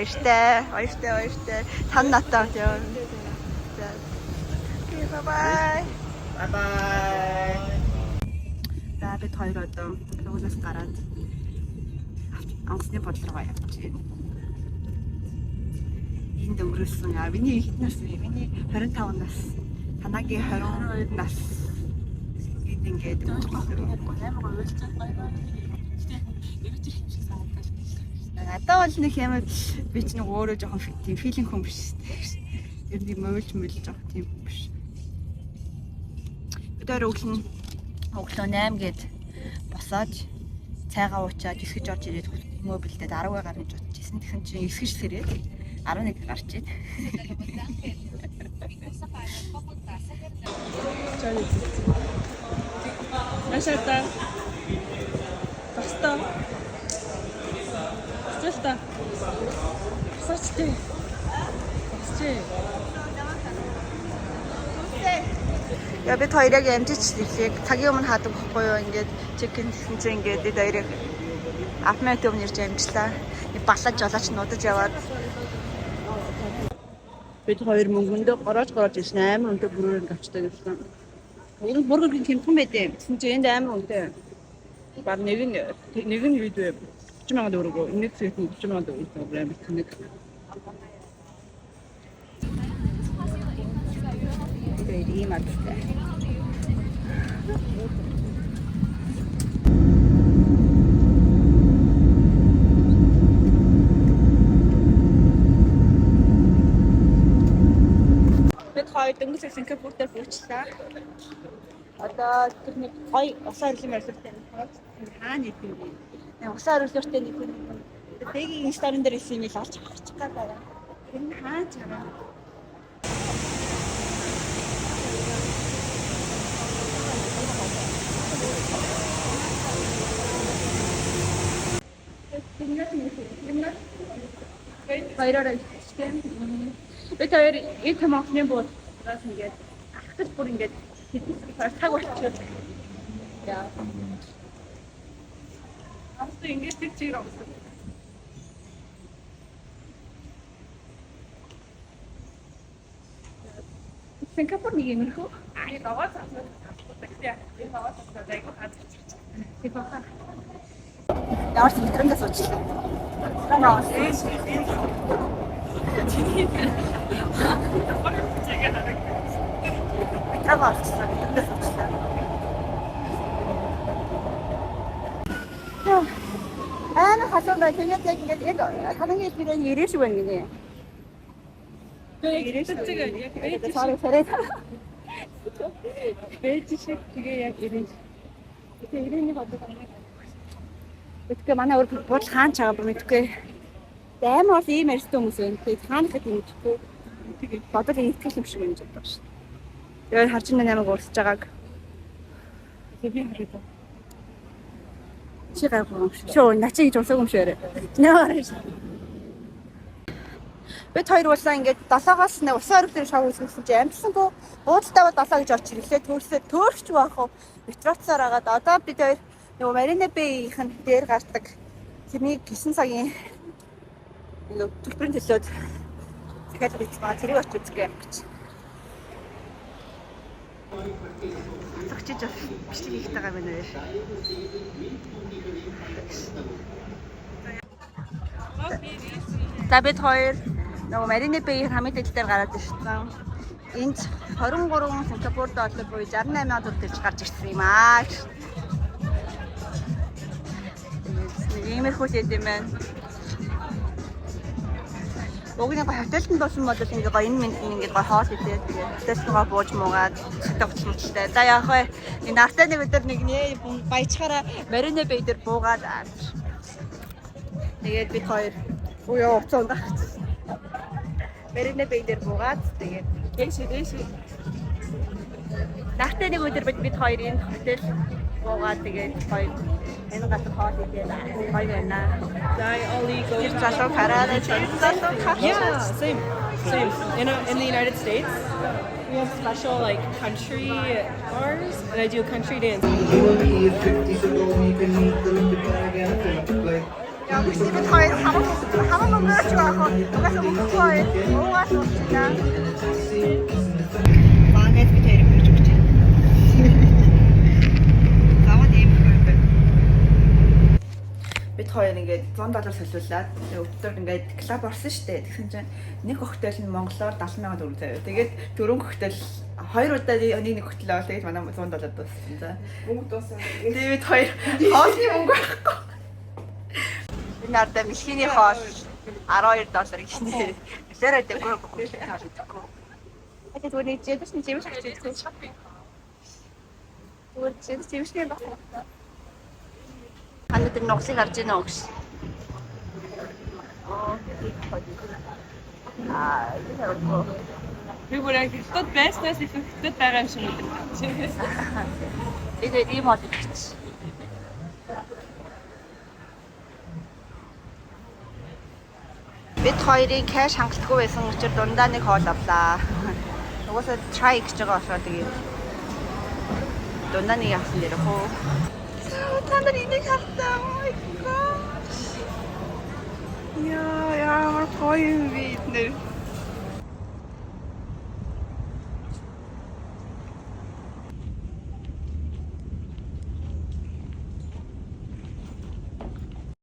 баяртай. Тань натаа яваа. За. Bye. Bye. За бид хоёр одоо лугнаас гараад онгоцны бодол руу явж байна. Энд өнгөрүүлсэн яа. Миний их нас вэ? Миний 25 нас. Танагийн 22 нас. Ингээд өнгөрүүлсэн. Амар уйлцсан гоё. Эрүүтэй юм шиг санагдаж байна. Надад бол нэг юм би ч нэг өөрөө жоохон тийм филинг хүн биш шүү дээ. Ер нь мөөлж жоох тийм биш. Бид өөр өглөө 8 гээд босоод цайгаа уучаад эсгэж орж ирээд мөбөлдөд 10 гарах гэж бодчихсон. Тэгсэн чинь эсгэж сэрээд 11 гарч ийн. Машата. Баста. Баста. Сочти. Сочти. Яа бид хоёрыг амжичлээ. Цагийн өмнө хаадаг байхгүй юу? Ингээд чекин гэсэн чинь ингээд бид хоёрыг автомат өмнө ирж амжлаа. Балаж жолооч нудаж яваад бид хоёр мөнгөндөө гороож ирсэн амар өндөр бүрээр авчдаг гэсэн. Энэ бүргийн хэмтэн байдیں۔ Тэгсэн чинь энд амар өндөр. Баг нэг нь видео 30,000 төгрөгөө. Нэг зүйл 30,000 төгрөгөө амар тэнэг. Тэгээд ийм адтай. Хоёр дөнгөж Сингапурт дээр буучлаа. Одоо тэр нэг гоё усаар юм ярьсан хаана их юм бэ? Усаар үлдэртэй нэг хүн. Тэгийн инстаграм дээр ирсэн юм ил олж авчих гээд байгаа. Тэр нь хаана ч хараа. Баяраар ирсэн. Бид хоёр их хамаахны бод бас ингээд ахтаж бүр ингээд хэдийгээр цаг болчиход. Яа. Авто ингээд тэр чиг авсан. Сингапур нэг юм хөө. Аа яваа цаасаа. Тэгтээ яваа цаасаа дайг хаад. Тэг баха. Ямар ч мэдрэмж асуучлаа. Тамаа. Ана хасаа тэгээд яг харангийн хэлбэрээр ирээш байна гинэ. Ирээш яг бэж сарай. Бэж шиг тэгээ яг ирээш. Тэгээ ирээний бодлого байна. Тэгтээ манай өөр бодол хаан чагаа мэдгүй. Амар бол ийм ярьсан хүмүүс байна. Тэгээд хаана гэхэд юм гэхгүй. Тэгээд бодол итгэл юм шиг юм жаа байна шүү. Тэгээд харж байна намайг урсж байгааг. Тэгээд би хараад. Чи гайгүй юм шиг. Шөө начи гэж урсаг юм шиг яриа. Нээр. Бид хоёр уулаа ингээд 7-оос нэг усаар дээр шоу үзсэн чи амжилсангүй буудалтайгаа 7 гэж орч ирлээ. Төөрч байх уу? Метроцоор агаад одоо бид хоёр нөгөө Marina Bay-ийн дээр гардаг. Тэрний 9 цагийн төлбөрийн төлөөд дахиад бицгаа тэрийг очиж үзье гэж. Цагчиж бичлэг хийх тагаа байна вэ? Бид хоёр нөгөө Marina Bay-ийн хамгийн дээл дээр гараад ирсэн. Энд 23 Сингапур доллар буюу 68,000 төгрөг төрж гарч ирсэн юм аа. Иймэрхүү л юм байна. Угнаа хотелд дуусан бол ингээ гоё энэ ингээ гоё хоол идээ тэгээд хотелдгаа бууж муугаад тогтцолтой. За яах вэ? Энэ нартай нэг өдөр нэг нэ баячаараа Marina Bay дээр буугаад тэгээд бид хоёр уяа уцаа ундах. Marina Bay дээр буугаад тэгээд дэш. Нартай нэг өдөр бид хоёр энэ хотел буугаад тэгээд хоёр энэ газар хоол идээ гоё байна. Yeah, same. In the United States, we have special like country bars, and I do a country dance. 역시 저희 한번 먹는 좋아하고 여기서 먹는 거예요. 너무 맛있었습니다. Manget bir terim çocukça. Zaman iyi mi gördün? Бид хоёр ингээд $100 солиулаад өдөр ингээд клуб орсон шүү дээ. Тэгсэн чинь нэг коктейл нь монголоор 70,000 төгрөг заяа. Тэгээд дөрөв коктейл хоёр удаа нэг коктейл аваад тэгээд манай $100 дууссан за. Мөнгө дууссан. Тэгээд бид хоёр хоолны мөнгө байхгүй. Би надад мишхиний хоол $12 гэсэн. Тэр өдөө гоо. Тэгээд үүний жидс нь жимс авчих гэсэн. Өөр жимс нь багтаа. Андрей ногсыг авч ийн өгс. Энэ харахгүй. Би бүр яг хятад байснаас их хятад байгаа юм шиг мэдэрч байна. Тэгээд ийм бол гэж. Бид хоёрын кэш хангалтгүй байсан учраас дундаа нэг хоол авлаа. Угаасаа try гэж байгаа болохоор тэгээд дундаа нэг авсан дээр хөө. Та нар энийг хартаа. Oh my gosh. Яа, ямар гоё юм бэ.